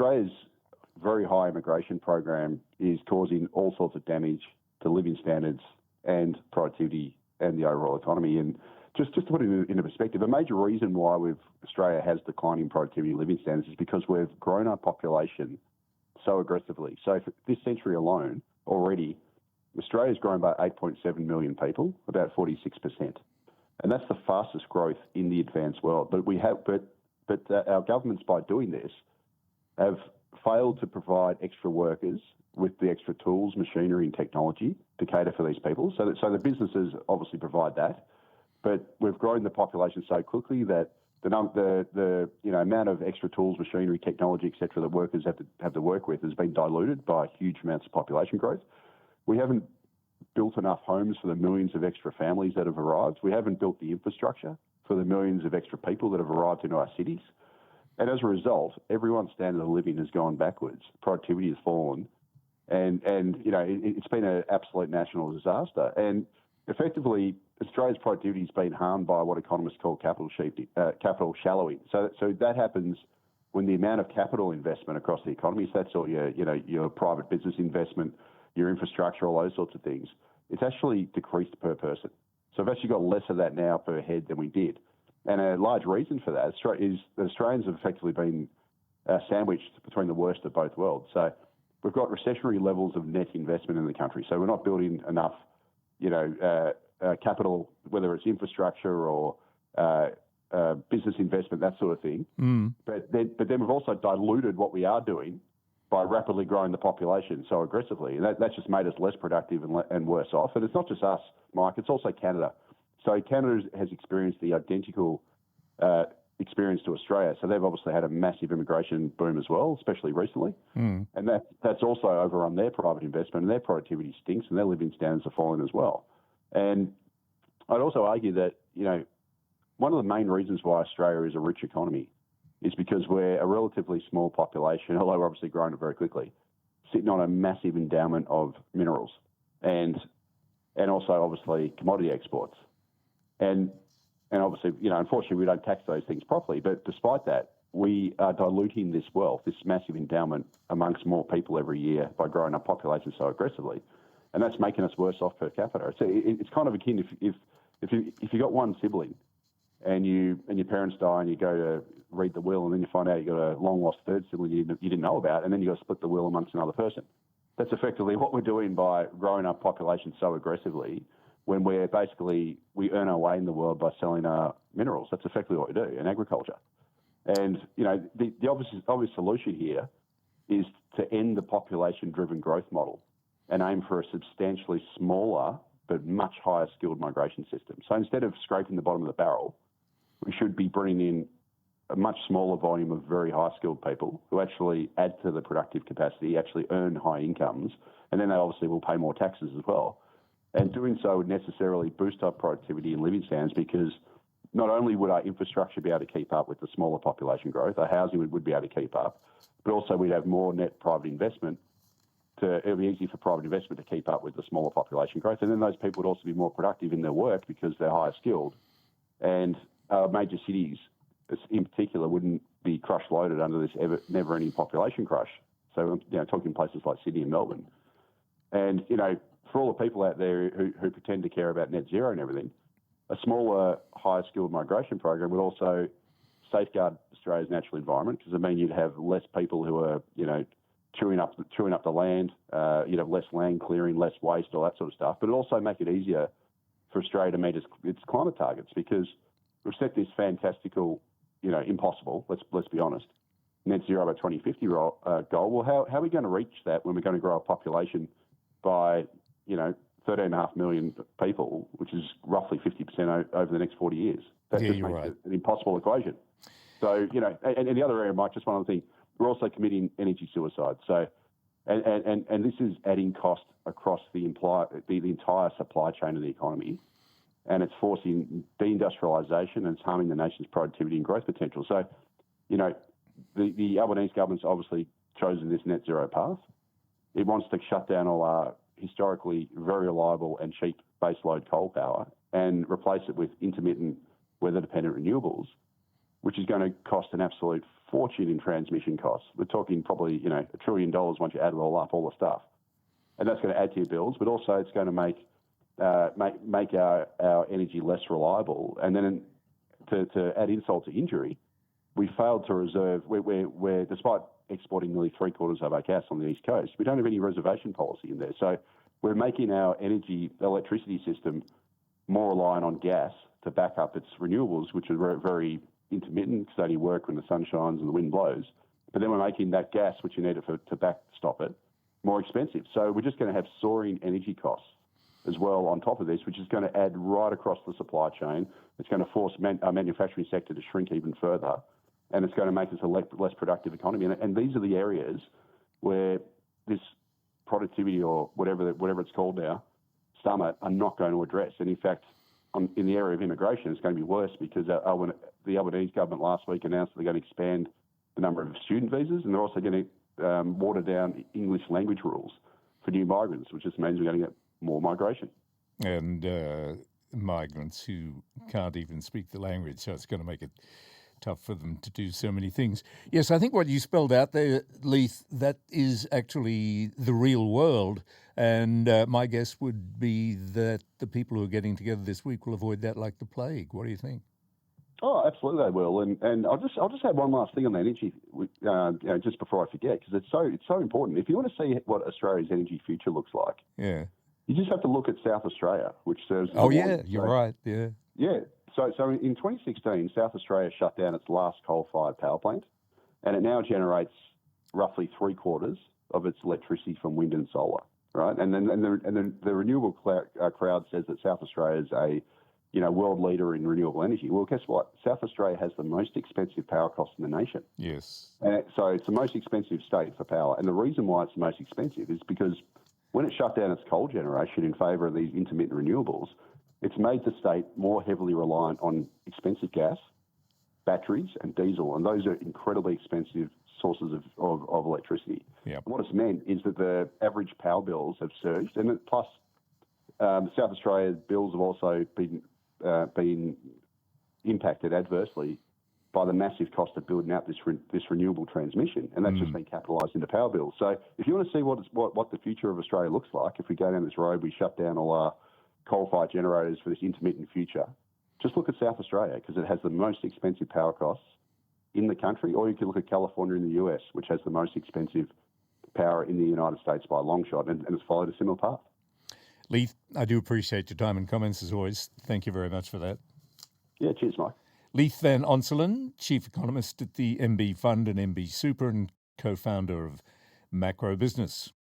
Australia's very high immigration program is causing all sorts of damage to living standards and productivity and the overall economy. And just to put it into perspective, a major reason why Australia has declining productivity and living standards is because we've grown our population so aggressively. So for this century alone, already, Australia's grown by 8.7 million people, about 46%. And that's the fastest growth in the advanced world. But our governments, by doing this, have failed to provide extra workers with the extra tools, machinery, and technology to cater for these people. So the businesses obviously provide that, but we've grown the population so quickly that the amount of extra tools, machinery, technology, etc., that workers have to work with has been diluted by huge amounts of population growth. We haven't built enough homes for the millions of extra families that have arrived. We haven't built the infrastructure for the millions of extra people that have arrived into our cities. And as a result, everyone's standard of living has gone backwards. Productivity has fallen. And it's been an absolute national disaster. And effectively, Australia's productivity has been harmed by what economists call capital shallowing. So that happens when the amount of capital investment across the economy, so that's all your private business investment, your infrastructure, all those sorts of things, it's actually decreased per person. So we've actually got less of that now per head than we did. And a large reason for that is that Australians have effectively been sandwiched between the worst of both worlds. So we've got recessionary levels of net investment in the country. So we're not building enough, capital, whether it's infrastructure or business investment, that sort of thing. Mm. But then we've also diluted what we are doing by rapidly growing the population so aggressively. And that's just made us less productive and worse off. And it's not just us, Mike, it's also Canada. So Canada has experienced the identical experience to Australia. So they've obviously had a massive immigration boom as well, especially recently. Mm. And that's also overrun their private investment, and their productivity stinks, and their living standards are falling as well. And I'd also argue that, one of the main reasons why Australia is a rich economy is because we're a relatively small population, although we're obviously growing it very quickly, sitting on a massive endowment of minerals and also obviously commodity exports. And obviously, unfortunately, we don't tax those things properly. But despite that, we are diluting this wealth, this massive endowment, amongst more people every year by growing our population so aggressively, and that's making us worse off per capita. So it's kind of akin if you got one sibling, and your parents die, and you go to read the will, and then you find out you got a long lost third sibling you didn't know about, and then you got to split the will amongst another person. That's effectively what we're doing by growing our population so aggressively, when we earn our way in the world by selling our minerals. That's effectively what we do in agriculture. And, the obvious solution here is to end the population-driven growth model and aim for a substantially smaller but much higher skilled migration system. So instead of scraping the bottom of the barrel, we should be bringing in a much smaller volume of very high-skilled people who actually add to the productive capacity, actually earn high incomes, and then they obviously will pay more taxes as well. And doing so would necessarily boost up productivity and living standards, because not only would our infrastructure be able to keep up with the smaller population growth, our housing would be able to keep up, but also we'd have more net private investment. It would be easy for private investment to keep up with the smaller population growth. And then those people would also be more productive in their work because they're higher skilled. And major cities, in particular, wouldn't be crush loaded under this never-ending population crush. So, talking places like Sydney and Melbourne. And, for all the people out there who pretend to care about net zero and everything, a smaller, higher skilled migration program would also safeguard Australia's natural environment, because it means you'd have less people who are, chewing up the land. You'd have less land clearing, less waste, all that sort of stuff. But it also make it easier for Australia to meet its climate targets, because we've set this fantastical, impossible, let's be honest, net zero by 2050 goal. Well, how are we going to reach that when we're going to grow our population by 13.5 million people, which is roughly 50% over the next 40 years? That just makes it an impossible equation. So, and the other area, Mike, just one other thing, we're also committing energy suicide. So, and this is adding cost across the entire supply chain of the economy, and it's forcing deindustrialisation, and it's harming the nation's productivity and growth potential. So, the Albanese government's obviously chosen this net zero path. It wants to shut down all our historically very reliable and cheap baseload coal power and replace it with intermittent weather-dependent renewables, which is going to cost an absolute fortune in transmission costs. We're talking probably, $1 trillion once you add it all up, all the stuff. And that's going to add to your bills, but also it's going to make our energy less reliable. And then to add insult to injury, we failed to reserve, we're despite exporting nearly 3/4 of our gas on the East Coast, we don't have any reservation policy in there. So we're making our electricity system more reliant on gas to back up its renewables, which are very, very intermittent because they only work when the sun shines and the wind blows. But then we're making that gas, which you need to backstop it, more expensive. So we're just going to have soaring energy costs as well on top of this, which is going to add right across the supply chain. It's going to force our manufacturing sector to shrink even further, and it's going to make us a less productive economy. And these are the areas where this productivity or whatever it's called now, summit, are not going to address. And in fact, in the area of immigration, it's going to be worse because the Albanese government last week announced that they're going to expand the number of student visas, and they're also going to water down English language rules for new migrants, which just means we're going to get more migration. And migrants who can't even speak the language, so it's going to make it tough for them to do so many things. Yes, I think what you spelled out there, Leith, that is actually the real world. And my guess would be that the people who are getting together this week will avoid that like the plague. What do you think? Oh, absolutely they will. And I'll just add one last thing on the energy, just before I forget, because it's so important. If you want to see what Australia's energy future looks like, yeah, you just have to look at South Australia, which serves. Oh yeah, you're right. Yeah. Yeah. So in 2016, South Australia shut down its last coal-fired power plant, and it now generates roughly 3/4 of its electricity from wind and solar. Right, and then the renewable crowd says that South Australia is a world leader in renewable energy. Well, guess what? South Australia has the most expensive power cost in the nation. Yes. So it's the most expensive state for power, and the reason why it's the most expensive is because when it shut down its coal generation in favour of these intermittent renewables, it's made the state more heavily reliant on expensive gas, batteries, and diesel, and those are incredibly expensive sources of electricity. Yep. What it's meant is that the average power bills have surged, and plus South Australia's bills have also been impacted adversely by the massive cost of building out this renewable transmission, and that's just been capitalised into power bills. So if you want to see what the future of Australia looks like, if we go down this road, we shut down all our coal-fired generators for this intermittent future, just look at South Australia because it has the most expensive power costs in the country, or you can look at California in the US, which has the most expensive power in the United States by a long shot, and it's followed a similar path. Leith, I do appreciate your time and comments as always. Thank you very much for that. Yeah, cheers, Mike. Leith Van Onselen, Chief Economist at the MB Fund and MB Super and co-founder of Macro Business.